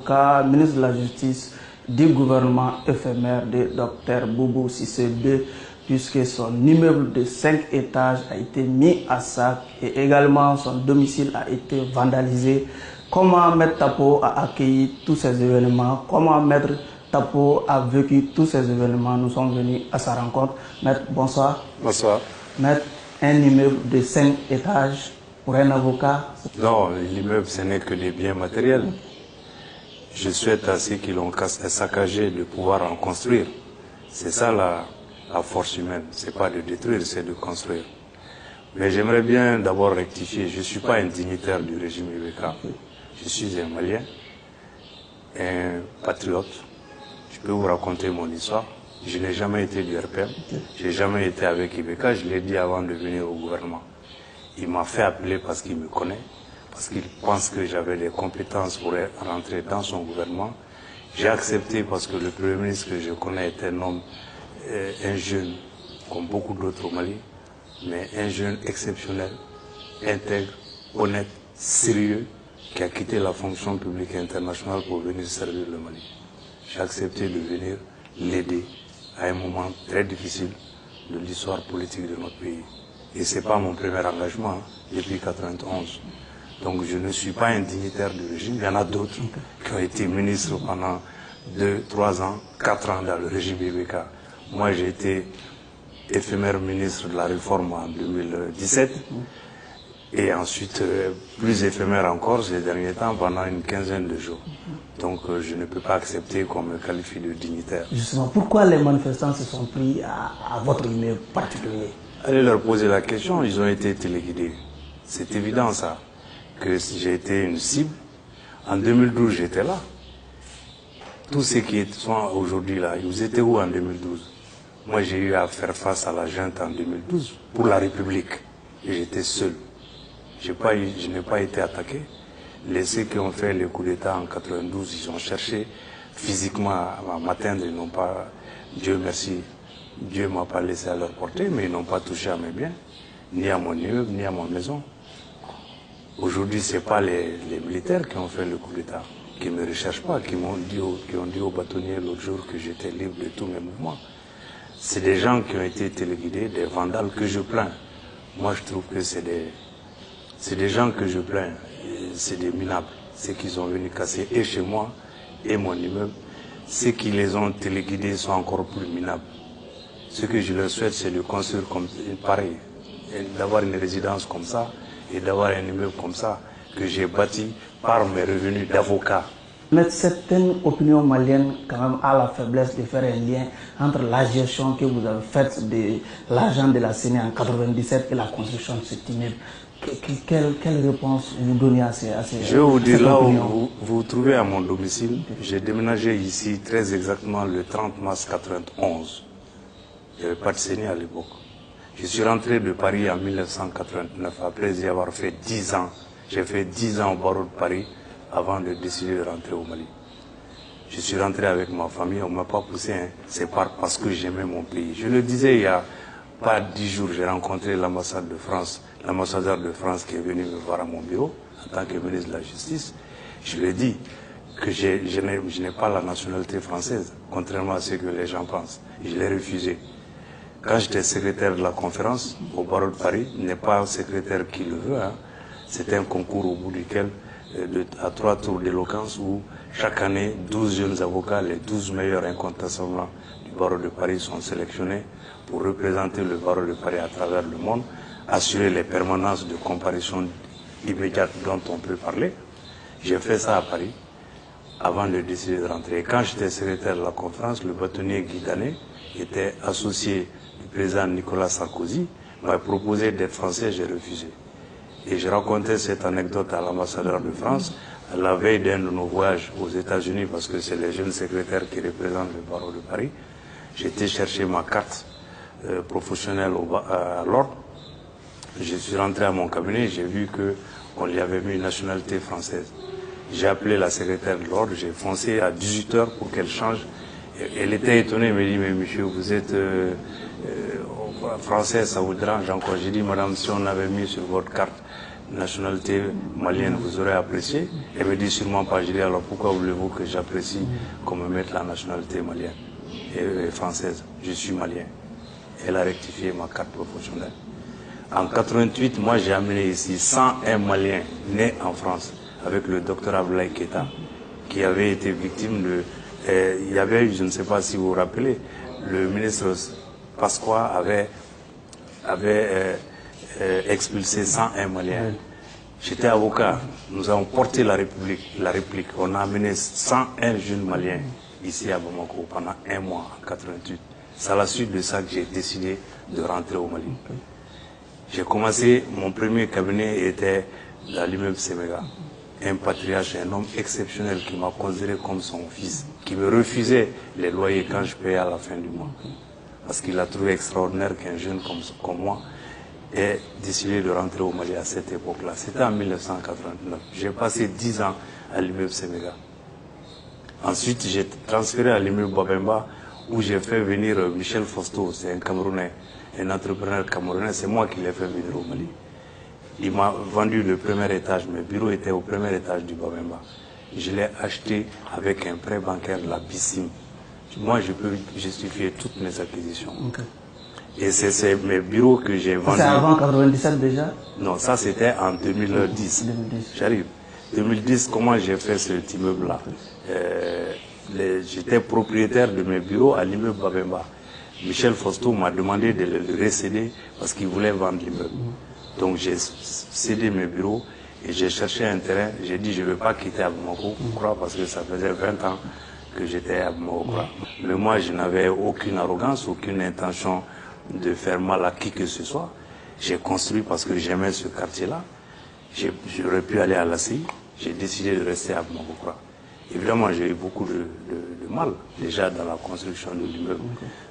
avocat, ministre de la Justice du gouvernement éphémère de Dr Boubou Cissé II, puisque son immeuble de 5 étages a été mis à sac et également son domicile a été vandalisé. Comment Maître Tapo a accueilli tous ces événements? Comment Maître Tapo a vécu tous ces événements? Nous sommes venus à sa rencontre. Maître, bonsoir. Bonsoir. Maître, un immeuble de 5 étages pour un avocat? Non, l'immeuble, ce n'est que des biens matériels. Je souhaite à ceux qui l'ont saccagé de pouvoir en construire. C'est ça la force humaine. Ce n'est pas de détruire, c'est de construire. Mais j'aimerais bien d'abord rectifier. Je ne suis pas un dignitaire du régime IBK. Je suis un Malien, un patriote. Je peux vous raconter mon histoire. Je n'ai jamais été du RPM. Je n'ai jamais été avec IBK. Je l'ai dit avant de venir au gouvernement. Il m'a fait appeler parce qu'il me connaît, parce qu'il pense que j'avais les compétences pour rentrer dans son gouvernement. J'ai accepté parce que le Premier ministre que je connais est un homme, un jeune, comme beaucoup d'autres au Mali, mais un jeune exceptionnel, intègre, honnête, sérieux, qui a quitté la fonction publique internationale pour venir servir le Mali. J'ai accepté de venir l'aider à un moment très difficile de l'histoire politique de notre pays. Et ce n'est pas mon premier engagement depuis 1991. Donc je ne suis pas un dignitaire du régime. Il y en a d'autres qui ont été ministres pendant 2, 3 ans, 4 ans dans le régime IBK. Moi j'ai été éphémère ministre de la réforme en 2017. Et ensuite, plus éphémère encore ces derniers temps, pendant une quinzaine de jours. Donc je ne peux pas accepter qu'on me qualifie de dignitaire. Justement, pourquoi les manifestants se sont pris à votre immeuble particulier? Allez leur poser la question, ils ont été téléguidés. C'est évident ça, que j'ai été une cible. En 2012, j'étais là. Tous ceux qui sont aujourd'hui là, ils étaient où en 2012? Moi, j'ai eu à faire face à la junte en 2012 pour la République. Et j'étais seul. Je n'ai pas été attaqué. Ceux qui ont fait le coup d'État en 92, ils ont cherché physiquement à m'atteindre. Ils n'ont pas, Dieu merci, Dieu ne m'a pas laissé à leur portée, mais ils n'ont pas touché à mes biens, ni à mon immeuble, ni à ma maison. Aujourd'hui, ce n'est pas les militaires qui ont fait le coup d'État, qui ne me recherchent pas, qui ont dit aux bâtonniers l'autre jour que j'étais libre de tous mes mouvements. C'est des gens qui ont été téléguidés, des vandales que je plains. Moi, je trouve que c'est des gens que je plains, c'est des minables. Ceux qui sont venus casser et chez moi et mon immeuble, ceux qui les ont téléguidés sont encore plus minables. Ce que je leur souhaite, c'est de construire comme pareil, d'avoir une résidence comme ça et d'avoir un immeuble comme ça que j'ai bâti par mes revenus d'avocat. Mais certaines opinions maliennes quand même a la faiblesse de faire un lien entre la gestion que vous avez faite de l'argent de la CENI en 1997 et la construction de cet immeuble. Quelle réponse vous donnez à ces Je vais vous dire, là où vous vous trouvez à mon domicile, j'ai déménagé ici très exactement le 30 mars 1991. Il n'y avait pas de CENI à l'époque. Je suis rentré de Paris en 1989, après y avoir fait 10 ans. J'ai fait 10 ans au barreau de Paris avant de décider de rentrer au Mali. Je suis rentré avec ma famille, on ne m'a pas poussé, hein. C'est parce que j'aimais mon pays. Je le disais il n'y a pas 10 jours, j'ai rencontré l'ambassade de France, l'ambassadeur de France qui est venu me voir à mon bureau en tant que ministre de la Justice. Je lui ai dit que je n'ai pas la nationalité française, contrairement à ce que les gens pensent. Je l'ai refusé. Quand j'étais secrétaire de la conférence au barreau de Paris, il n'est pas un secrétaire qui le veut, hein. C'était un concours au bout duquel, à 3 tours d'éloquence, où chaque année, 12 jeunes avocats, les 12 meilleurs incontestablement du barreau de Paris sont sélectionnés pour représenter le barreau de Paris à travers le monde, assurer les permanences de comparution immédiate dont on peut parler. J'ai fait ça à Paris avant de décider de rentrer. Et quand j'étais secrétaire de la conférence, le bâtonnier Guy Danet, qui était associé du président Nicolas Sarkozy, m'a proposé d'être français, j'ai refusé. Et je racontais cette anecdote à l'ambassadeur de France à la veille d'un de nos voyages aux États-Unis, parce que c'est les jeunes secrétaires qui représentent le barreau de Paris. J'étais chercher ma carte professionnelle à l'ordre. Je suis rentré à mon cabinet, j'ai vu qu'on lui avait mis une nationalité française. J'ai appelé la secrétaire de l'ordre, j'ai foncé à 18 h pour qu'elle change. Elle était étonnée, elle me dit, mais monsieur, vous êtes français, ça vous dérange encore? J'ai dit, madame, si on avait mis sur votre carte nationalité malienne, vous aurez apprécié. Elle me dit sûrement pas, je dis alors pourquoi voulez-vous que j'apprécie qu'on me mette la nationalité malienne et française? Je suis malien. Elle a rectifié ma carte professionnelle. En 88, moi j'ai amené ici 101 Maliens nés en France avec le docteur Abdoulaye Keïta qui avait été victime de... il y avait, je ne sais pas si vous vous rappelez, le ministre Pasqua avait expulsé 101 Maliens. J'étais avocat, nous avons porté la réplique. On a amené 101 jeunes Maliens ici à Bamako pendant un mois en 88. C'est à la suite de ça que j'ai décidé de rentrer au Mali. J'ai commencé, mon premier cabinet était à l'immeuble Séméga. Un patriarche, un homme exceptionnel qui m'a considéré comme son fils, qui me refusait les loyers quand je payais à la fin du mois. Parce qu'il a trouvé extraordinaire qu'un jeune comme moi ait décidé de rentrer au Mali à cette époque-là. C'était en 1989. J'ai passé 10 ans à l'immeuble Séméga. Ensuite, j'ai transféré à l'immeuble Babemba où j'ai fait venir Michel Fausto, c'est un Camerounais, un entrepreneur camerounais, c'est moi qui l'ai fait venir au Mali. Il m'a vendu le premier étage, mes bureaux étaient au premier étage du Babemba. Je l'ai acheté avec un prêt bancaire de la BICIM. Moi, je peux justifier toutes mes acquisitions. Okay. Et c'est mes bureaux que j'ai vendus. C'est avant 1997 déjà? Non, ça c'était en 2010. 2010. J'arrive. 2010, comment j'ai fait cet immeuble-là? J'étais propriétaire de mes bureaux à l'immeuble Babemba. Michel Fausto m'a demandé de le recéder parce qu'il voulait vendre l'immeuble. Donc j'ai cédé mes bureaux et j'ai cherché un terrain. J'ai dit je ne vais pas quitter Bamako parce que ça faisait 20 ans que j'étais à Bamako. Mais moi je n'avais aucune arrogance, aucune intention de faire mal à qui que ce soit. J'ai construit parce que j'aimais ce quartier-là. J'aurais pu aller à l'ACI. J'ai décidé de rester à Bamako. Évidemment, j'ai eu beaucoup de mal déjà dans la construction de l'immeuble.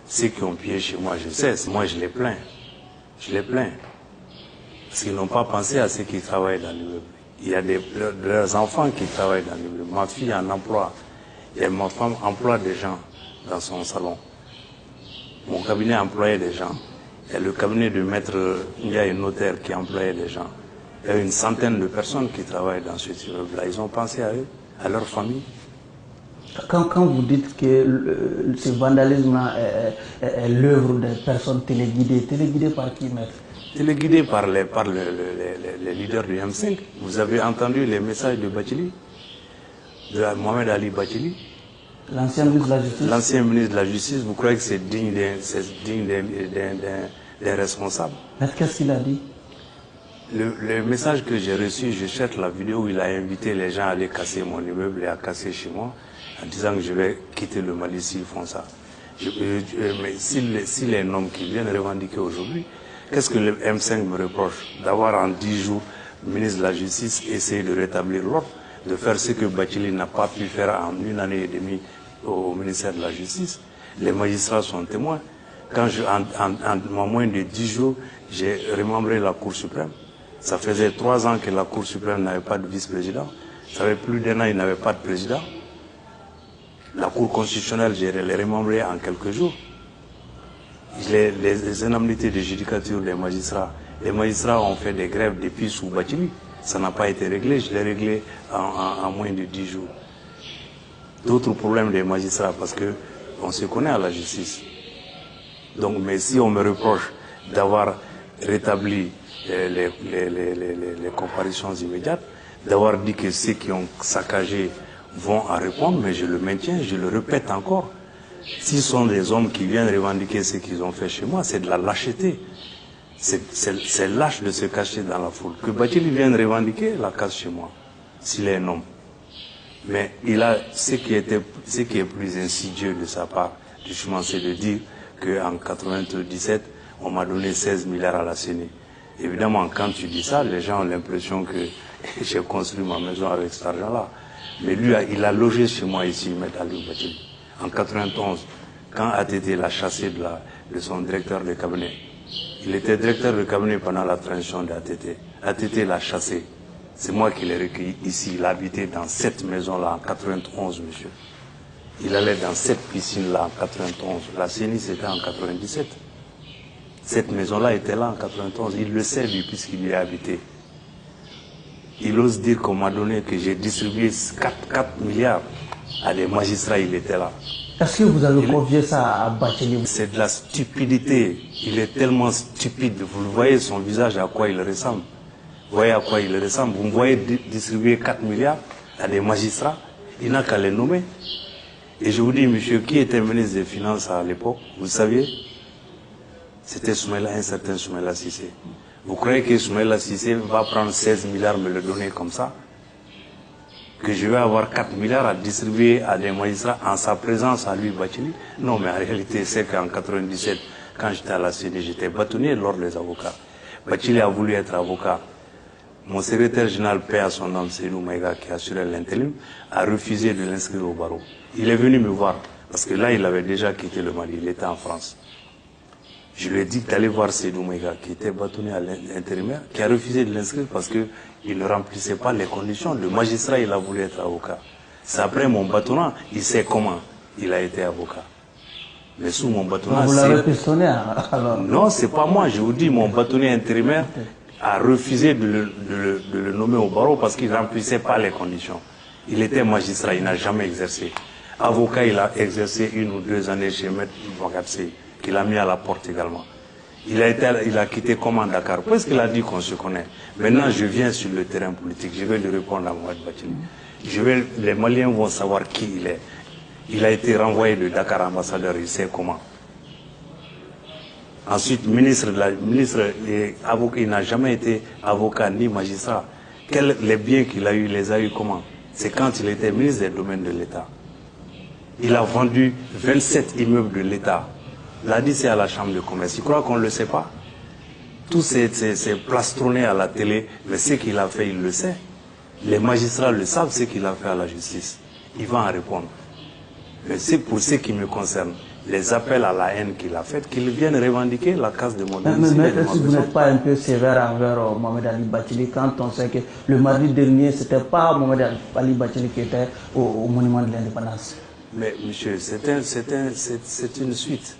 Ceux qui ont pillé chez moi, je sais, moi je les plains. Je les plains. Parce qu'ils n'ont pas pensé à ceux qui travaillent dans l'immeuble. Il y a leurs enfants qui travaillent dans l'immeuble. Ma fille en emploie. Et ma femme emploie des gens dans son salon. Mon cabinet employait des gens. Il y a le cabinet de maître, il y a un notaire qui employait des gens. Il y a une centaine de personnes qui travaillent dans cet immeuble-là. Ils ont pensé à eux, à leur famille. Quand vous dites que ce vandalisme-là est l'œuvre des personnes téléguidées par qui, maître? Téléguidées par les leaders du M5. Vous avez entendu les messages de Bathily, de Mohamed Ali Bathily? L'ancien ministre de la Justice. L'ancien ministre de la Justice, vous croyez que c'est digne d'un responsable? Maître, qu'est-ce qu'il a dit? Le message que j'ai reçu, je cherche la vidéo où il a invité les gens à aller casser mon immeuble et à casser chez moi, en disant que je vais quitter le Mali s'ils font ça. Mais si les noms qui viennent revendiquer aujourd'hui, qu'est-ce que le M5 me reproche? D'avoir en 10 jours, le ministre de la Justice essayé de rétablir l'ordre, de faire ce que Bathily n'a pas pu faire en 1 année et demie au ministère de la Justice. Les magistrats sont témoins. Quand en moins de 10 jours, j'ai remembré la Cour suprême. Ça faisait 3 ans que la Cour suprême n'avait pas de vice-président. Ça fait plus d'1 an, il n'avait pas de président. La Cour constitutionnelle, j'ai les remembré en quelques jours. Les indemnités de judicature des magistrats. Les magistrats ont fait des grèves depuis sous Bathily. Ça n'a pas été réglé. Je l'ai réglé en moins de 10 jours. D'autres problèmes des magistrats, parce qu'on se connaît à la justice. Donc, mais si on me reproche d'avoir rétabli les comparutions immédiates, d'avoir dit que ceux qui ont saccagé vont en répondre, mais je le maintiens, je le répète encore. S'ils sont des hommes qui viennent revendiquer ce qu'ils ont fait chez moi, c'est de la lâcheté. C'est lâche de se cacher dans la foule. Que Bathily vienne revendiquer la casse chez moi, s'il est un homme. Mais il a ce qui est plus insidieux de sa part, justement, c'est de dire qu'en 1997, on m'a donné 16 milliards à la CENI. Évidemment, quand tu dis ça, les gens ont l'impression que j'ai construit ma maison avec cet argent-là. Mais lui, il a logé chez moi ici, M. Ali Bathily. En 1991, quand ATT l'a chassé de son directeur de cabinet. Il était directeur de cabinet pendant la transition d'ATT. ATT l'a chassé. C'est moi qui l'ai recueilli ici. Il habitait dans cette maison-là en 91, monsieur. Il allait dans cette piscine-là en 91. La CENI, c'était en 97. Cette maison-là était là en 91. Il le sait, lui, puisqu'il y a habité. il ose dire qu'on m'a donné, que j'ai distribué 4 milliards à des magistrats, il était là. Est-ce que vous avez confié ça à Bathily? C'est de la stupidité. Il est tellement stupide. Vous le voyez, son visage, à quoi il ressemble. Vous voyez à quoi il ressemble. Vous me voyez distribuer 4 milliards à des magistrats. Il n'a qu'à les nommer. Et je vous dis, monsieur, qui était ministre des Finances à l'époque? Vous saviez? C'était un certain Soumaïla Cissé. Vous croyez que Soumaïla Cissé va prendre 16 milliards, me le donner comme ça? Que je vais avoir 4 milliards à distribuer à des magistrats en sa présence à lui, Bathily? Non, mais en réalité, c'est qu'en 97, quand j'étais à la CENI, j'étais bâtonnier lors des avocats. Bathily a voulu être avocat. Mon secrétaire général, paix à son nom, Seydou Maïga, qui assurait l'intérim, a refusé de l'inscrire au barreau. Il est venu me voir, parce que là, il avait déjà quitté le Mali, il était en France. Je lui ai dit d'aller voir Seydou Maïga, qui était bâtonnier à l'intérimaire, qui a refusé de l'inscrire parce qu'il ne remplissait pas les conditions. Le magistrat, il a voulu être avocat. C'est après mon bâtonnat, il sait comment il a été avocat. Mais sous mon bâtonnat, vous l'avez pistonné alors? Non, c'est pas moi, je vous dis, mon bâtonnier intérimaire a refusé de le nommer au barreau parce qu'il ne remplissait pas les conditions. Il était magistrat, il n'a jamais exercé. Avocat, il a exercé 1 ou 2 années chez Maître Bouagatsé, qu'il a mis à la porte également. Il a quitté comment Dakar, parce qu'il a dit qu'on se connaît. Maintenant, je viens sur le terrain politique, je vais lui répondre à Mohamed Bathily. Les Maliens vont savoir qui il est. Il a été renvoyé de Dakar ambassadeur, il sait comment. Ensuite, ministre et avocat, il n'a jamais été avocat ni magistrat. Les biens qu'il a eu, les a eu comment? C'est quand il était ministre des Domaines de l'État. Il a vendu 27 immeubles de l'État. L'a dit, c'est à la Chambre de commerce. Il croit qu'on ne le sait pas. Tout c'est plastronné à la télé, mais ce qu'il a fait, il le sait. Les magistrats le savent, ce qu'il a fait à la justice. Il va en répondre. Mais c'est pour ce qui me concerne. Les appels à la haine qu'il a fait, qu'ils viennent revendiquer la casse de mon domicile. Mais est-ce que vous n'êtes pas un peu sévère envers Mohamed Ali Bathily quand on sait que le mardi dernier, ce n'était pas Mohamed Ali Bathily qui était au monument de l'indépendance? Mais monsieur, c'est une suite.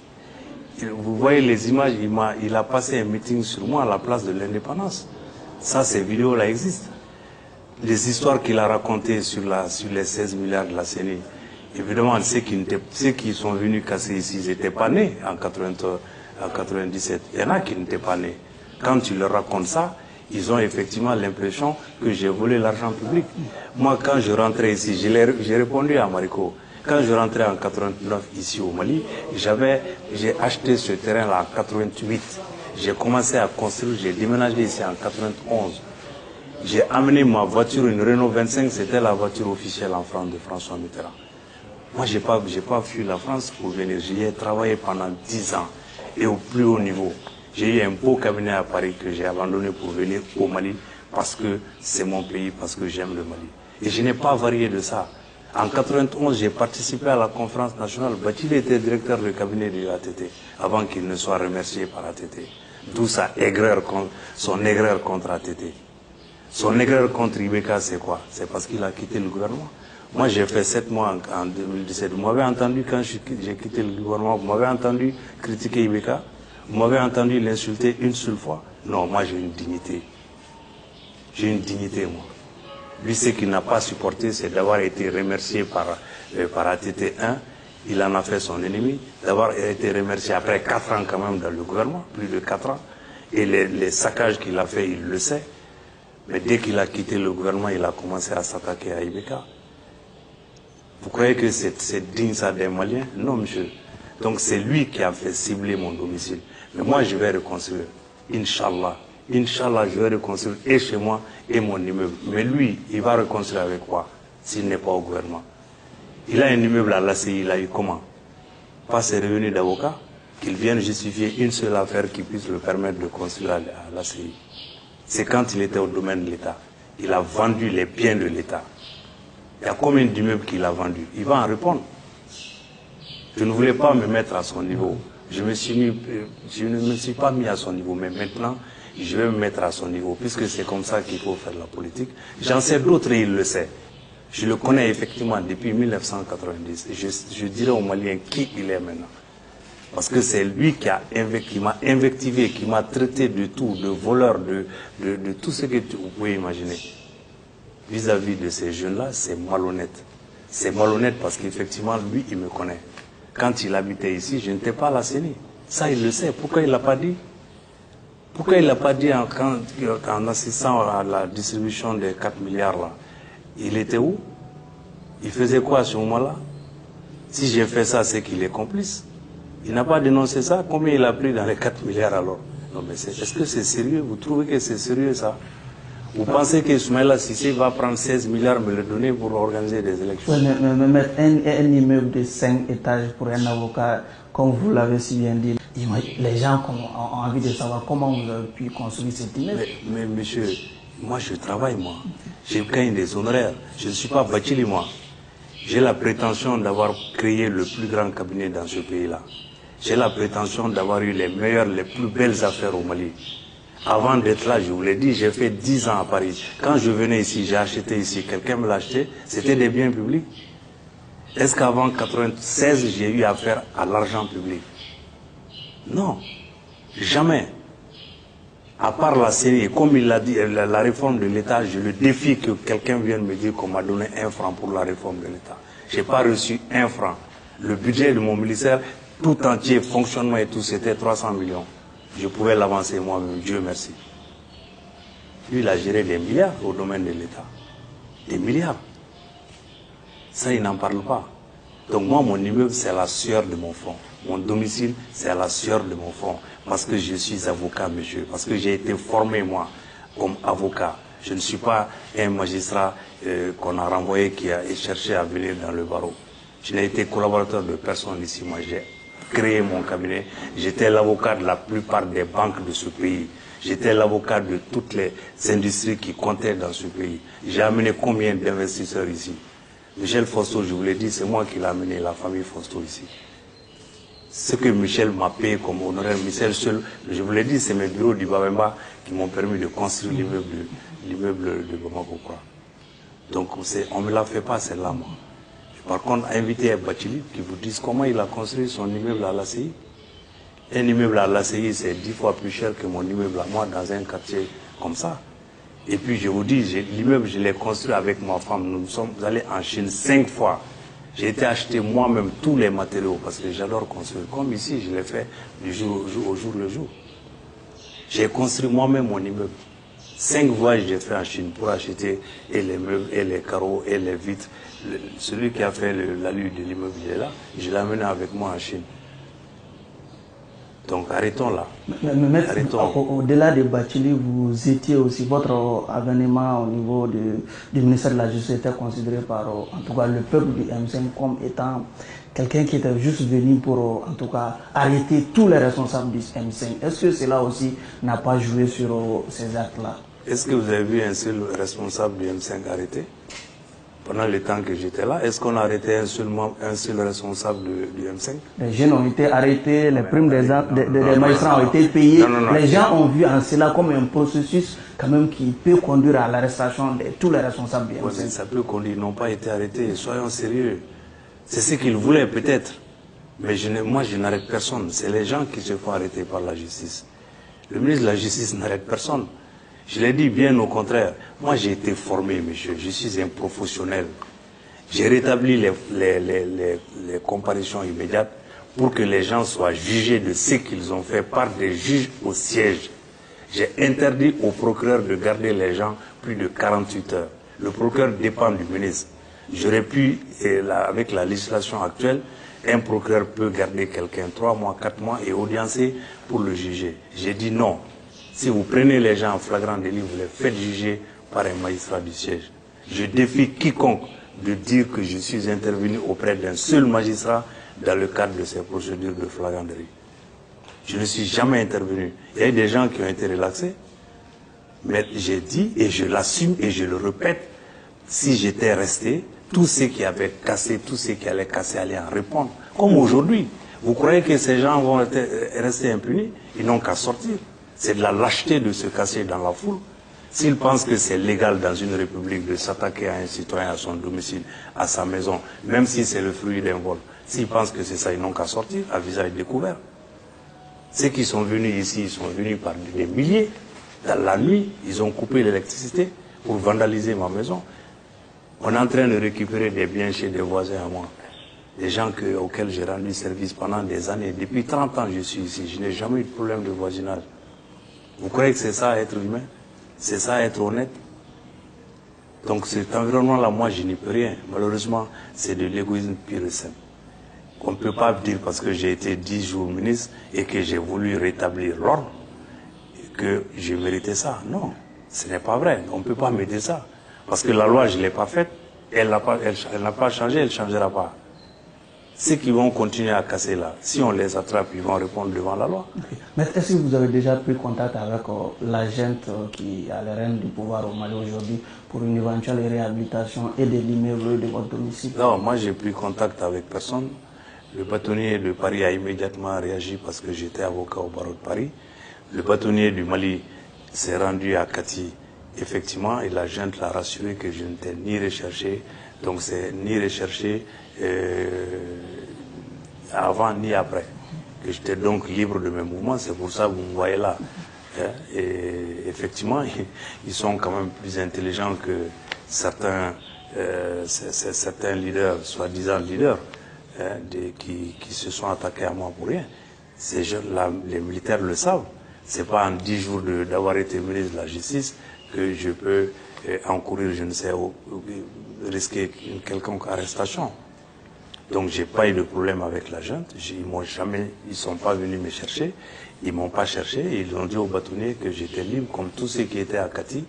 Vous voyez les images, il a passé un meeting sur moi à la place de l'indépendance. Ça, ces vidéos-là existent. Les histoires qu'il a racontées sur les 16 milliards de la CENI, évidemment, ceux qui sont venus casser ici, ils n'étaient pas nés en 97. Il y en a qui n'étaient pas nés. Quand tu leur racontes ça, ils ont effectivement l'impression que j'ai volé l'argent public. Moi, quand je rentrais ici, j'ai répondu à Mariko. Quand je rentrais en 89 ici au Mali, j'ai acheté ce terrain-là en 88. J'ai commencé à construire, j'ai déménagé ici en 91. J'ai amené ma voiture, une Renault 25, c'était la voiture officielle en France de François Mitterrand. Moi, j'ai pas fui la France pour venir. J'y ai travaillé pendant 10 ans et au plus haut niveau. J'ai eu un beau cabinet à Paris que j'ai abandonné pour venir au Mali parce que c'est mon pays, parce que j'aime le Mali. Et je n'ai pas varié de ça. En 91, j'ai participé à la conférence nationale. Bathily était directeur du cabinet de ATT avant qu'il ne soit remercié par ATT. D'où son aigreur contre ATT. Son aigreur contre Ibeka, c'est quoi? C'est parce qu'il a quitté le gouvernement. Moi, j'ai fait 7 mois en 2017. Vous m'avez entendu quand j'ai quitté le gouvernement, vous m'avez entendu critiquer Ibeka, vous m'avez entendu l'insulter une seule fois. Non, moi j'ai une dignité. J'ai une dignité, moi. Lui, ce qu'il n'a pas supporté, c'est d'avoir été remercié par ATT 1. Il en a fait son ennemi. D'avoir été remercié après 4 ans quand même dans le gouvernement, plus de 4 ans. Et les saccages qu'il a fait, il le sait. Mais dès qu'il a quitté le gouvernement, il a commencé à s'attaquer à Ibeka. Vous croyez que c'est digne ça des Maliens? Non, monsieur. Donc c'est lui qui a fait cibler mon domicile. Mais moi, je vais reconstruire. Inch'Allah. Inch'Allah, je vais reconstruire et chez moi et mon immeuble. Mais lui, il va reconstruire avec quoi s'il n'est pas au gouvernement? Il a un immeuble à l'ACI, il a eu comment? Pas ses revenus d'avocat, qu'il vienne justifier une seule affaire qui puisse le permettre de construire à l'ACI. C'est quand il était au domaine de l'État. Il a vendu les biens de l'État. Il y a combien d'immeubles qu'il a vendus? Il va en répondre. Je ne voulais pas me mettre à son niveau. Je ne me suis pas mis à son niveau, mais maintenant, je vais me mettre à son niveau, puisque c'est comme ça qu'il faut faire la politique. J'en sais d'autres et il le sait. Je le connais effectivement depuis 1990. Je dirais aux Maliens qui il est maintenant. Parce que c'est lui qui m'a invectivé, qui m'a traité de tout, de voleur, de tout ce que vous pouvez imaginer. vis-à-vis de ces jeunes-là, c'est malhonnête. C'est malhonnête parce qu'effectivement, lui, il me connaît. Quand il habitait ici, je n'étais pas à la CENI. Ça, il le sait. Pourquoi il ne l'a pas dit? Pourquoi il ne l'a pas dit en assistant à la distribution des 4 milliards là? Il était où? Il faisait quoi à ce moment-là? Si j'ai fait ça, c'est qu'il est complice. Il n'a pas dénoncé ça. Combien il a pris dans les 4 milliards alors? Non, mais est-ce que c'est sérieux? Vous trouvez que c'est sérieux ça? Vous pensez que Soumaïla Cissé va prendre 16 milliards me le donner pour organiser des élections? Oui, mais mettre un immeuble de 5 étages pour un avocat, comme vous l'avez si bien dit, les gens ont envie de savoir comment vous avez pu construire cet immeuble. Mais monsieur, moi je travaille moi. J'ai gagné des honoraires. Je ne suis pas Bachili moi. J'ai la prétention d'avoir créé le plus grand cabinet dans ce pays-là. J'ai la prétention d'avoir eu les meilleures, les plus belles affaires au Mali. Avant d'être là, je vous l'ai dit, j'ai fait 10 ans à Paris. Quand je venais ici, j'ai acheté ici, quelqu'un me l'a acheté, c'était des biens publics. Est-ce qu'avant 1996, j'ai eu affaire à l'argent public? Non, jamais. À part la série, comme il l'a dit, la réforme de l'État, je le défie que quelqu'un vienne me dire qu'on m'a donné 1 franc pour la réforme de l'État. Je n'ai pas reçu 1 franc. Le budget de mon ministère, tout entier, fonctionnement et tout, c'était 300 millions. Je pouvais l'avancer moi-même, Dieu merci. Lui, il a géré des milliards au domaine de l'État. Des milliards. Ça, il n'en parle pas. Donc moi, mon immeuble, c'est la sueur de mon front. Mon domicile, c'est la sueur de mon front. Parce que je suis avocat, monsieur. Parce que j'ai été formé, moi, comme avocat. Je ne suis pas un magistrat qu'on a renvoyé qui a cherché à venir dans le barreau. Je n'ai été collaborateur de personne ici. Moi, j'ai créé mon cabinet. J'étais l'avocat de la plupart des banques de ce pays. J'étais l'avocat de toutes les industries qui comptaient dans ce pays. J'ai amené combien d'investisseurs ici? Michel Fausto, je vous l'ai dit, c'est moi qui l'ai amené, la famille Fausto ici. Ce que Michel m'a payé comme honoraire, Michel seul, je vous l'ai dit, c'est mes bureaux du Babemba qui m'ont permis de construire l'immeuble de Bamako. Donc on ne me la fait pas celle-là, moi. Par contre, invité à Bachili qui vous dise comment il a construit son immeuble à l'ACI. Un immeuble à l'ACI, c'est 10 fois plus cher que mon immeuble à moi dans un quartier comme ça. Et puis je vous dis, l'immeuble, je l'ai construit avec ma femme. Nous sommes allés en Chine 5 fois. J'ai été acheter moi-même tous les matériaux parce que j'adore construire. Comme ici, je l'ai fait du jour au jour le jour. J'ai construit moi-même mon immeuble. 5 voyages j'ai fait en Chine pour acheter et les meubles, et les carreaux, et les vitres. Celui qui a fait l'allure de l'immeuble, il est là. Je l'ai amené avec moi en Chine. Donc arrêtons là. Mais au-delà de Bachili, vous étiez aussi, votre avènement au niveau du ministère de la Justice était considéré par, en tout cas, le peuple du M5 comme étant quelqu'un qui était juste venu pour, en tout cas, arrêter tous les responsables du M5. Est-ce que cela aussi n'a pas joué sur ces actes-là? Est-ce que vous avez vu un seul responsable du M5 arrêté? Pendant le temps que j'étais là, est-ce qu'on a arrêté un seul responsable du M5? Les jeunes ont été arrêtés, les primes des magistrats ont été payées. Les gens ont vu en cela comme un processus quand même qui peut conduire à l'arrestation de tous les responsables du M5. Ça peut conduire, ils n'ont pas été arrêtés, soyons sérieux. C'est ce qu'ils voulaient peut-être. Mais moi, je n'arrête personne. C'est les gens qui se font arrêter par la justice. Le ministre de la Justice n'arrête personne. Je l'ai dit bien au contraire. Moi, j'ai été formé, monsieur. Je suis un professionnel. J'ai rétabli les comparutions immédiates pour que les gens soient jugés de ce qu'ils ont fait par des juges au siège. J'ai interdit au procureur de garder les gens plus de 48 heures. Le procureur dépend du ministre. J'aurais pu, avec la législation actuelle, un procureur peut garder quelqu'un 3 mois, 4 mois et audiencer pour le juger. J'ai dit non. Si vous prenez les gens en flagrant délit, vous les faites juger par un magistrat du siège. Je défie quiconque de dire que je suis intervenu auprès d'un seul magistrat dans le cadre de ces procédures de flagrant délit. Je ne suis jamais intervenu. Il y a eu des gens qui ont été relaxés, mais j'ai dit, et je l'assume et je le répète, si j'étais resté, tous ceux qui avaient cassé, tous ceux qui allaient casser allaient en répondre. Comme aujourd'hui. Vous croyez que ces gens vont rester impunis? Ils n'ont qu'à sortir. C'est de la lâcheté de se casser dans la foule. S'ils pensent que c'est légal dans une république de s'attaquer à un citoyen, à son domicile, à sa maison, même si c'est le fruit d'un vol, s'ils pensent que c'est ça, ils n'ont qu'à sortir à visage découvert. Ceux qui sont venus ici, ils sont venus par des milliers. Dans la nuit, ils ont coupé l'électricité pour vandaliser ma maison. On est en train de récupérer des biens chez des voisins à moi. Des gens auxquels j'ai rendu service pendant des années. Depuis 30 ans, je suis ici. Je n'ai jamais eu de problème de voisinage. Vous croyez que c'est ça être humain? C'est ça être honnête? Donc cet environnement-là, moi, je n'y peux rien. Malheureusement, c'est de l'égoïsme pur et simple. On ne peut pas dire parce que j'ai été 10 jours ministre et que j'ai voulu rétablir l'ordre que j'ai mérité ça. Non, ce n'est pas vrai. On ne peut pas me dire ça. Parce que la loi, je ne l'ai pas faite. Elle n'a pas changé, elle ne changera pas. Ceux qui vont continuer à casser là, si on les attrape, ils vont répondre devant la loi. Okay. Mais est-ce que vous avez déjà pris contact avec l'agent qui a les rênes du pouvoir au Mali aujourd'hui pour une éventuelle réhabilitation et de l'immeuble de votre domicile? Non, moi j'ai pris contact avec personne. Le bâtonnier de Paris a immédiatement réagi parce que j'étais avocat au barreau de Paris. Le bâtonnier du Mali s'est rendu à Kati, effectivement, et l'agent l'a rassuré que je n'étais ni recherché, donc c'est ni recherché avant ni après, que j'étais donc libre de mes mouvements. C'est pour ça que vous me voyez là. Et effectivement, ils sont quand même plus intelligents que certains leaders, soi-disant leaders, qui se sont attaqués à moi pour rien. Ces jeunes-là, les militaires le savent. C'est pas en 10 jours d'avoir été ministre de la Justice que je peux encourir, je ne sais où, risquer une quelconque arrestation. Donc j'ai pas eu de problème avec la junte. Ils sont pas venus me chercher, ils m'ont pas cherché. Ils ont dit aux bâtonniers que j'étais libre, comme tous ceux qui étaient à Kati,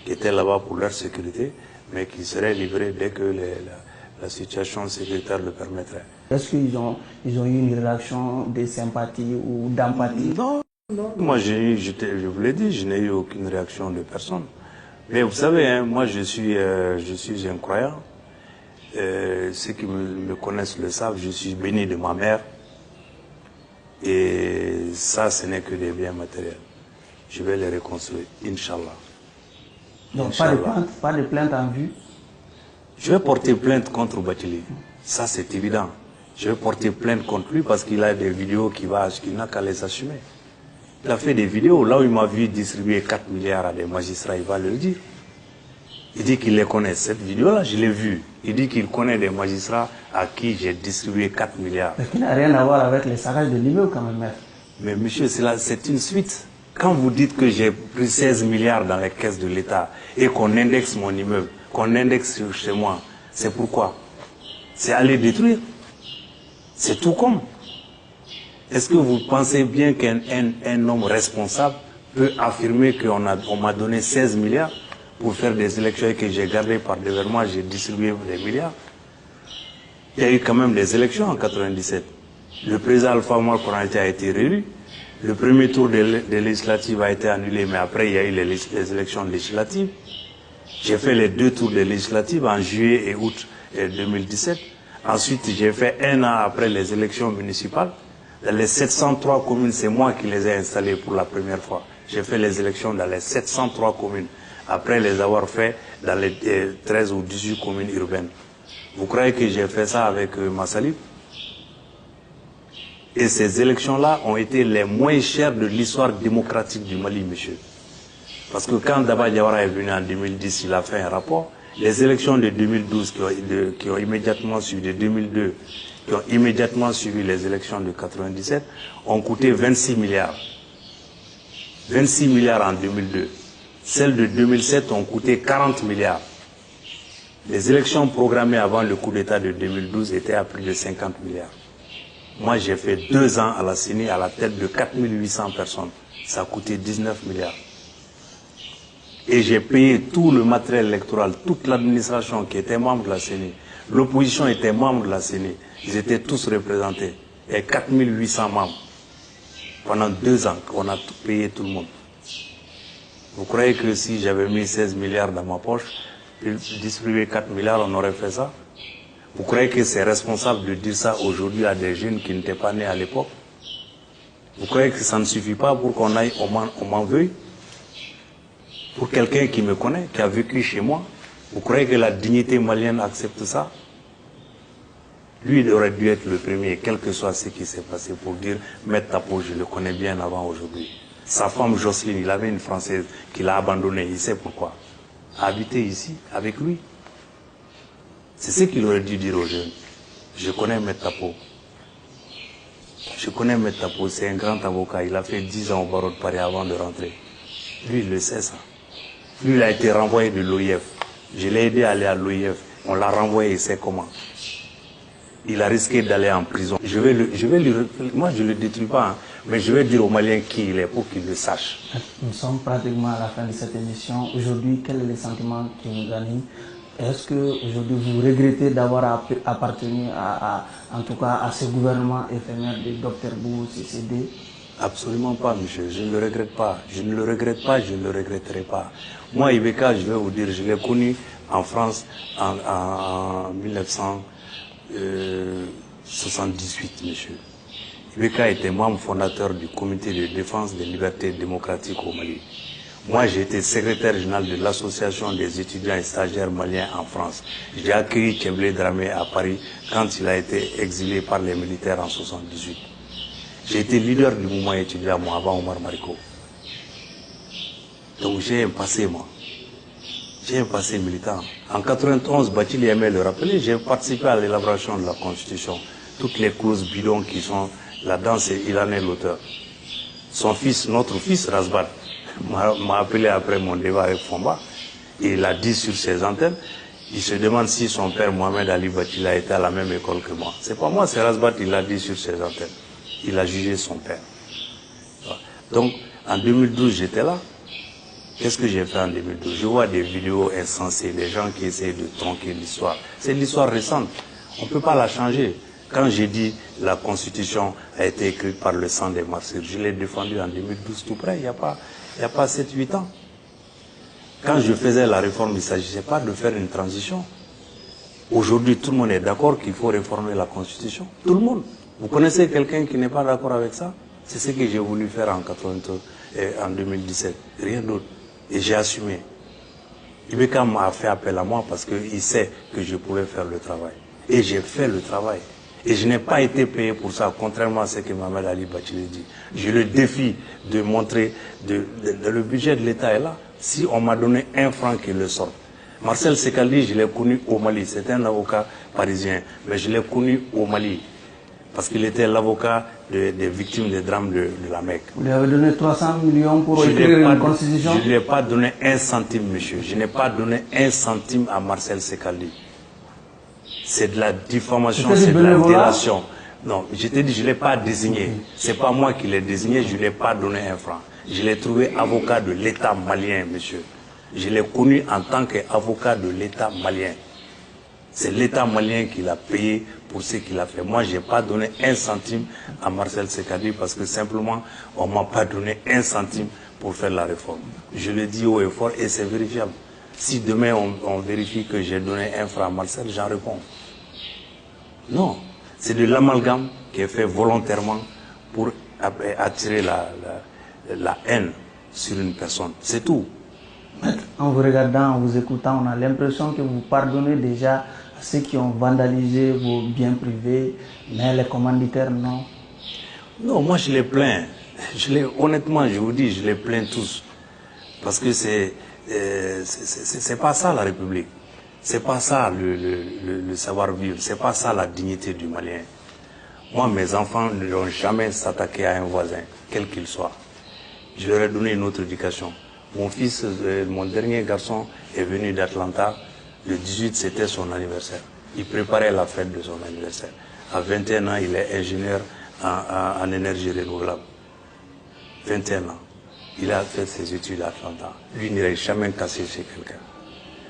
qui étaient là-bas pour leur sécurité, mais qui seraient livrés dès que la situation sécuritaire le permettrait. Est-ce qu'ils ont eu une relation de sympathie ou d'empathie? Non, non. Moi, je vous l'ai dit, je n'ai eu aucune réaction de personne. Mais vous savez, hein, moi, je suis un croyant. Ceux qui me connaissent le savent, je suis béni de ma mère. Et ça, ce n'est que des biens matériels. Je vais les reconstruire, Inch'Allah. Donc pas de plainte en vue? Je vais porter plainte contre Bathily. Ça, c'est évident. Je vais porter plainte contre lui parce qu'il a des vidéos qu'il n'a qu'à les assumer. Il a fait des vidéos. Là où il m'a vu distribuer 4 milliards à des magistrats, il va le dire. Il dit qu'il les connaît. Cette vidéo-là, je l'ai vue. Il dit qu'il connaît des magistrats à qui j'ai distribué 4 milliards. Mais qui n'a rien à voir avec les saccages de l'immeuble quand même, maître. Mais monsieur, c'est une suite. Quand vous dites que j'ai pris 16 milliards dans les caisses de l'État et qu'on indexe mon immeuble, qu'on indexe chez moi, c'est pourquoi? C'est aller détruire. C'est tout comme. Est-ce que vous pensez bien qu'un homme responsable peut affirmer qu'on m'a donné 16 milliards pour faire des élections et que j'ai gardé par dévernement, j'ai distribué des milliards? Il y a eu quand même des élections en 97. Le président Alpha Oumar Konaré a été réélu. Le premier tour des législatives a été annulé, mais après il y a eu les élections législatives. J'ai fait les 2 tours des législatives en juillet et août 2017. Ensuite, j'ai fait 1 an après les élections municipales. Dans les 703 communes, c'est moi qui les ai installées pour la première fois. J'ai fait les élections dans les 703 communes, après les avoir fait dans les 13 ou 18 communes urbaines. Vous croyez que j'ai fait ça avec Massalib? Et ces élections-là ont été les moins chères de l'histoire démocratique du Mali, monsieur. Parce que quand Daba Diawara est venu en 2010, il a fait un rapport. Les élections de 2012 qui ont immédiatement suivi, de 2002, qui ont immédiatement suivi les élections de 97, ont coûté 26 milliards. 26 milliards en 2002. Celles de 2007 ont coûté 40 milliards. Les élections programmées avant le coup d'État de 2012 étaient à plus de 50 milliards. Moi, j'ai fait 2 ans à la CENI à la tête de 4800 personnes. Ça a coûté 19 milliards. Et j'ai payé tout le matériel électoral, toute l'administration qui était membre de la CENI. L'opposition était membre de la CENI. Ils étaient tous représentés. Il y a 4800 membres. Pendant 2 ans, on a tout payé tout le monde. Vous croyez que si j'avais mis 16 milliards dans ma poche, distribué 4 milliards, on aurait fait ça? Vous croyez que c'est responsable de dire ça aujourd'hui à des jeunes qui n'étaient pas nés à l'époque? Vous croyez que ça ne suffit pas pour qu'on aille on m'en veuille? Pour quelqu'un qui me connaît, qui a vécu chez moi, vous croyez que la dignité malienne accepte ça? Lui, il aurait dû être le premier, quel que soit ce qui s'est passé, pour dire « Mettre ta peau, je le connais bien avant aujourd'hui ». Sa femme Jocelyne, il avait une Française qui l'a abandonné, il sait pourquoi. A habité ici, avec lui. C'est ce qu'il aurait dû dire aux jeunes. Je connais M. Tapo. Je connais M. Tapo, c'est un grand avocat. Il a fait 10 ans au barreau de Paris avant de rentrer. Lui, il le sait ça. Lui, il a été renvoyé de l'OIF. Je l'ai aidé à aller à l'OIF. On l'a renvoyé, il sait comment. Il a risqué d'aller en prison. Moi, je ne le détruis pas, hein, mais je vais dire aux Maliens qui il est pour qu'ils le sachent. Nous sommes pratiquement à la fin de cette émission. Aujourd'hui, quel est le sentiment qui nous anime? Est-ce que aujourd'hui vous regrettez d'avoir appartenu en tout cas à ce gouvernement éphémère de Dr Boubou Cissé Bé? Absolument pas, monsieur. Je ne le regrette pas. Je ne le regrette pas, je ne le regretterai pas. Moi, Ibeka, je vais vous dire, je l'ai connu en France en 1978, monsieur. Ibeka était membre fondateur du comité de défense des libertés démocratiques au Mali. Moi, j'ai été secrétaire général de l'association des étudiants et stagiaires maliens en France. J'ai accueilli Tchemblé Dramé à Paris quand il a été exilé par les militaires en 1978. J'ai été leader du mouvement étudiant moi, avant Omar Mariko. Donc j'ai un passé, moi. J'ai un passé militant. En 91, Bathily aimait le rappeler, j'ai participé à l'élaboration de la Constitution. Toutes les clauses bidons qui sont là-dedans, il en est l'auteur. Son fils, notre fils, Razbat, m'a appelé après mon débat avec Fomba. Et il a dit sur ses antennes, il se demande si son père Mohamed Ali Bathily a été à la même école que moi. C'est pas moi, c'est Razbat, il l'a dit sur ses antennes. Il a jugé son père. Donc, en 2012, j'étais là. Qu'est-ce que j'ai fait en 2012? Je vois des vidéos insensées, des gens qui essaient de tronquer l'histoire. C'est l'histoire récente. On ne peut pas la changer. Quand j'ai dit la Constitution a été écrite par le sang des martyrs, je l'ai défendue en 2012 tout près, il n'y a pas 7-8 ans. Quand je faisais la réforme, il ne s'agissait pas de faire une transition. Aujourd'hui, tout le monde est d'accord qu'il faut réformer la Constitution. Tout le monde. Vous connaissez quelqu'un qui n'est pas d'accord avec ça? C'est ce que j'ai voulu faire en 2017. Rien d'autre. Et j'ai assumé. Ibeka m'a fait appel à moi parce qu'il sait que je pouvais faire le travail. Et j'ai fait le travail. Et je n'ai pas été payé pour ça, contrairement à ce que Mohamed Ali Bathily dit. Je le défie de montrer, le budget de l'État est là. Si on m'a donné 1 franc, qu'il le sorte. Marcel Sekaldi, je l'ai connu au Mali. C'est un avocat parisien. Mais je l'ai connu au Mali. Parce qu'il était l'avocat des victimes des drames de la Mecque. Vous lui avez donné 300 millions pour écrire une constitution? Je ne lui ai pas donné 1 centime, monsieur. Je n'ai pas donné 1 centime à Marcel Sekaldi. C'est de la diffamation, c'est de la délation. Non, je t'ai dit, je ne l'ai pas désigné. C'est pas moi qui l'ai désigné, je ne lui ai pas donné 1 franc. Je l'ai trouvé avocat de l'État malien, monsieur. Je l'ai connu en tant qu'avocat de l'État malien. C'est l'État malien qui l'a payé pour ce qu'il a fait. Moi, je n'ai pas donné 1 centime à Marcel Sekaldi parce que simplement, on ne m'a pas donné 1 centime pour faire la réforme. Je le dis haut et fort et c'est vérifiable. Si demain on vérifie que j'ai donné 1 franc à Marcel, j'en réponds. Non, c'est de l'amalgame qui est fait volontairement pour attirer la haine sur une personne. C'est tout. En vous regardant, en vous écoutant, on a l'impression que vous pardonnez déjà à ceux qui ont vandalisé vos biens privés, mais les commanditaires, non. Non, moi je les plains. Honnêtement, je vous dis, je les plains tous. Parce que c'est pas ça la République. C'est pas ça le savoir-vivre. C'est pas ça la dignité du Malien. Moi, mes enfants ne vont jamais s'attaquer à un voisin, quel qu'il soit. Je leur ai donné une autre éducation. Mon fils, mon dernier garçon, est venu d'Atlanta. Le 18, c'était son anniversaire. Il préparait la fête de son anniversaire. À 21 ans, il est ingénieur en énergie renouvelable. 21 ans. Il a fait ses études à Atlanta. Lui, il n'aurait jamais cassé chez quelqu'un.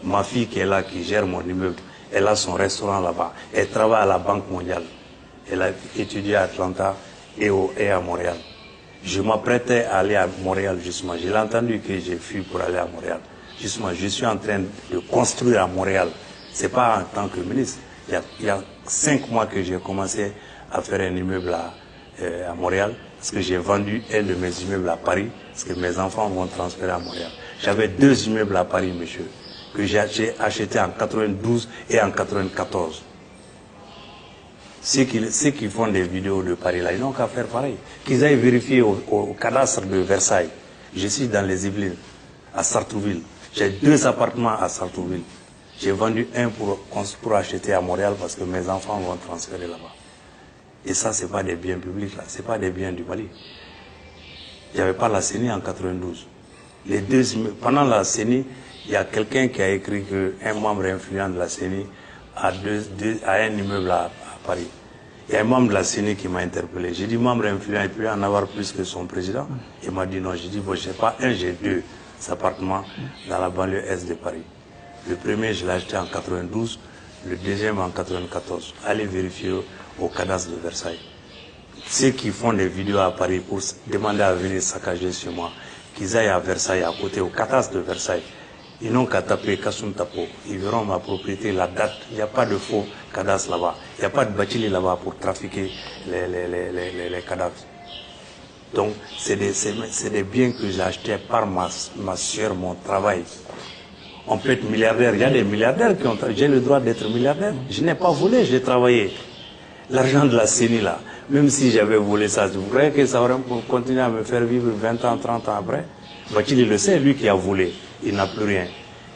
Ma fille qui est là, qui gère mon immeuble, elle a son restaurant là-bas. Elle travaille à la Banque mondiale. Elle a étudié à Atlanta et à Montréal. Je m'apprêtais à aller à Montréal, justement. J'ai entendu que j'ai fui pour aller à Montréal. Justement, je suis en train de construire à Montréal. Ce n'est pas en tant que ministre. Il y a 5 mois que j'ai commencé à faire un immeuble à Montréal, parce que j'ai vendu un de mes immeubles à Paris, parce que mes enfants vont transférer à Montréal. J'avais 2 immeubles à Paris, monsieur, que j'ai achetés en 92 et en 94. Ceux qui font des vidéos de Paris, là, ils n'ont qu'à faire pareil. Qu'ils aillent vérifier au cadastre de Versailles. Je suis dans les Yvelines, à Sartrouville. J'ai 2 appartements à Sartrouville. J'ai vendu un pour acheter à Montréal parce que mes enfants vont transférer là-bas. Et ça, ce n'est pas des biens publics, là. Ce n'est pas des biens du Mali. Il n'y avait pas la CENI en 92. Pendant la CENI, il y a quelqu'un qui a écrit qu'un membre influent de la CENI a un immeuble à Paris. Il y a un membre de la CENI qui m'a interpellé. J'ai dit, membre influent, il peut en avoir plus que son président. Il m'a dit non. J'ai dit, bon, je n'ai pas un, j'ai 2 appartements dans la banlieue est de Paris. Le premier, je l'ai acheté en 92, le deuxième en 94. Allez vérifier au cadastre de Versailles. Ceux qui font des vidéos à Paris pour demander à venir saccager chez moi, qu'ils aillent à Versailles, à côté, au cadastre de Versailles. Ils n'ont qu'à taper Kassoum Tapo. Ils verront ma propriété, la date. Il n'y a pas de faux cadastre là-bas. Il n'y a pas de bâtiment là-bas pour trafiquer les cadavres. Donc, c'est des biens que j'ai achetés par ma soeur, mon travail. On peut être milliardaire. Il y a des milliardaires qui ont travaillé. J'ai le droit d'être milliardaire. Je n'ai pas volé, j'ai travaillé. L'argent de la CENI, là, même si j'avais volé ça, vous croyez que ça aurait continué à me faire vivre 20 ans, 30 ans après? Bachili le sait, lui qui a volé. Il n'a plus rien.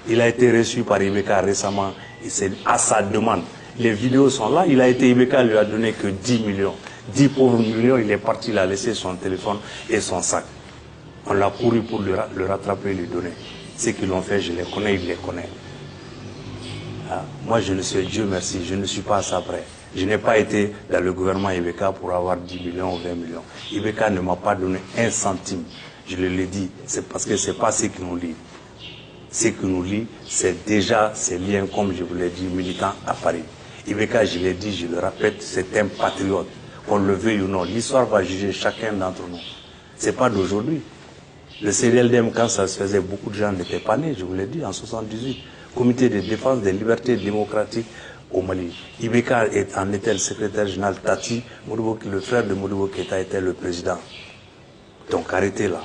Il a été reçu par Ibeka récemment, et c'est à sa demande. Les vidéos sont là, Ibeka lui a donné que 10 millions. 10 pauvres millions, il est parti, il a laissé son téléphone et son sac. On l'a couru pour le rattraper et lui donner. Ceux qui l'ont fait, je les connais, il les connaît. Ah, moi, je ne suis, Dieu merci, je ne suis pas à ça près. Je n'ai pas été dans le gouvernement Ibeka pour avoir 10 millions ou 20 millions. Ibeka ne m'a pas donné un centime. Je l'ai dit, c'est parce que ce n'est pas ce qui nous lie. Ce qui nous lie, c'est déjà ces liens, comme je vous l'ai dit, militants à Paris. Ibeka, je l'ai dit, je le répète, c'est un patriote. Qu'on le veuille ou non, l'histoire va juger chacun d'entre nous. Ce n'est pas d'aujourd'hui. Le CDLDM, quand ça se faisait, beaucoup de gens n'étaient pas nés, je vous l'ai dit, en 78. Comité de défense des libertés démocratiques au Mali. Ibeka en était le secrétaire général. Tati, le frère de Modibo Keïta, était le président. Donc arrêtez là.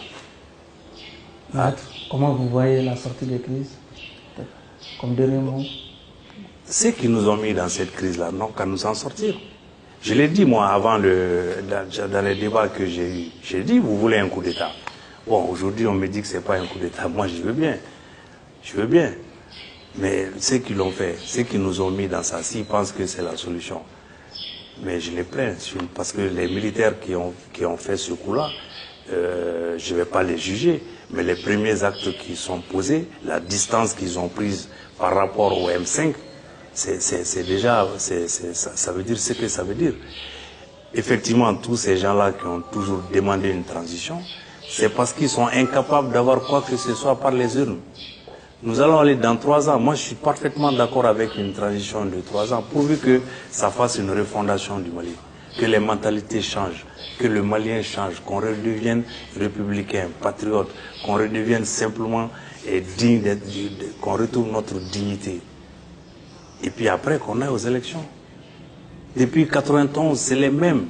Maître, comment vous voyez la sortie des crises? Comme dernier mot. Ceux qui nous ont mis dans cette crise-là n'ont qu'à nous en sortir. Je l'ai dit, moi, avant, dans les débats que j'ai eus. J'ai dit, vous voulez un coup d'État. Bon, aujourd'hui, on me dit que ce n'est pas un coup d'État. Moi, je veux bien. Je veux bien. Mais ceux qui l'ont fait, ceux qui nous ont mis dans ça, s'ils pensent que c'est la solution. Mais je les plains, parce que les militaires qui ont fait ce coup-là, je ne vais pas les juger, mais les premiers actes qui sont posés, la distance qu'ils ont prise par rapport au M5, c'est déjà, ça veut dire ce que ça veut dire. Effectivement, tous ces gens-là qui ont toujours demandé une transition, c'est parce qu'ils sont incapables d'avoir quoi que ce soit par les urnes. Nous allons aller dans 3 ans. Moi, je suis parfaitement d'accord avec une transition de 3 ans, pourvu que ça fasse une refondation du Mali, que les mentalités changent, que le Malien change, qu'on redevienne républicain, patriote, qu'on redevienne simplement digne, qu'on retrouve notre dignité. Et puis après, qu'on aille aux élections. Depuis 91, c'est les mêmes.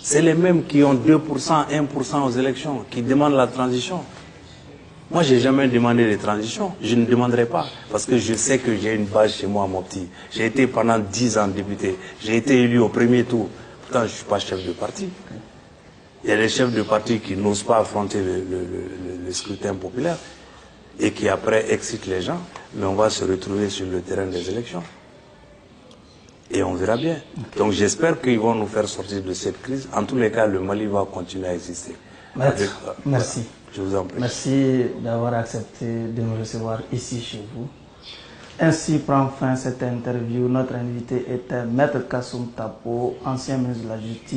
C'est les mêmes qui ont 2%, 1% aux élections, qui demandent la transition. Moi, je n'ai jamais demandé de transition. Je ne demanderai pas. Parce que je sais que j'ai une base chez moi, mon petit. J'ai été pendant 10 ans député. J'ai été élu au premier tour. Pourtant, je ne suis pas chef de parti. Il y a des chefs de parti qui n'osent pas affronter le scrutin populaire et qui après excitent les gens. Mais on va se retrouver sur le terrain des élections. Et on verra bien. Donc j'espère qu'ils vont nous faire sortir de cette crise. En tous les cas, le Mali va continuer à exister. Merci. Voilà. Je vous en prie. Merci d'avoir accepté de nous recevoir ici chez vous. Ainsi prend fin cette interview. Notre invité était Maître Kassoum Tapo, ancien ministre de la Justice.